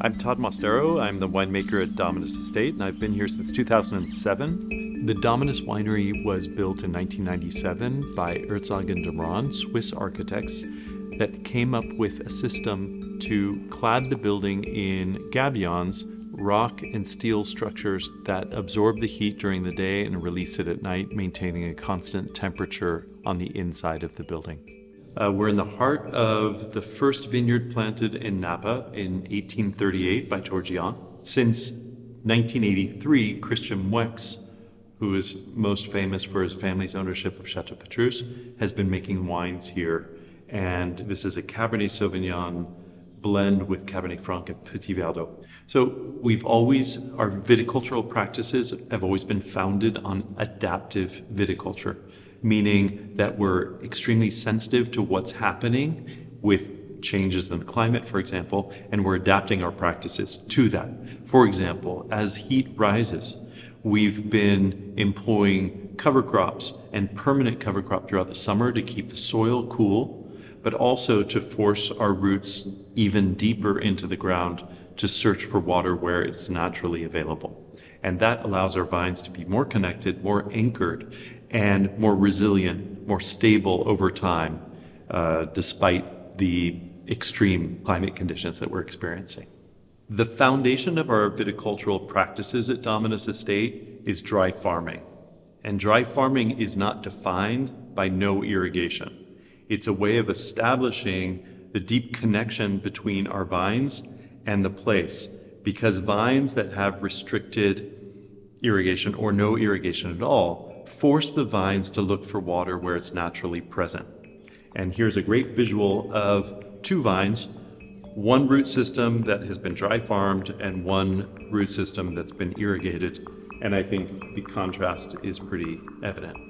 I'm Todd Mostero. I'm the winemaker at Dominus Estate, and I've been here since 2007. The Dominus winery was built in 1997 by Herzog and de Meuron, Swiss architects, that came up with a system to clad the building in gabions, rock and steel structures that absorb the heat during the day and release it at night, maintaining a constant temperature on the inside of the building. We're in the heart of the first vineyard planted in Napa in 1838 by Torgian. Since 1983, Christian Moueix, who is most famous for his family's ownership of Chateau Petrus, has been making wines here. And this is a Cabernet Sauvignon blend with Cabernet Franc and Petit Verdot. So our viticultural practices have always been founded on adaptive viticulture, meaning that we're extremely sensitive to what's happening with changes in the climate, for example, and we're adapting our practices to that. For example, as heat rises, we've been employing cover crops and permanent cover crop throughout the summer to keep the soil cool, but also to force our roots even deeper into the ground to search for water where it's naturally available. And that allows our vines to be more connected, more anchored, and more resilient, more stable over time, despite the extreme climate conditions that we're experiencing. The foundation of our viticultural practices at Dominus Estate is dry farming. And dry farming is not defined by no irrigation. It's a way of establishing the deep connection between our vines and the place, because vines that have restricted irrigation or no irrigation at all force the vines to look for water where it's naturally present. And here's a great visual of two vines, one root system that has been dry farmed and one root system that's been irrigated. And I think the contrast is pretty evident.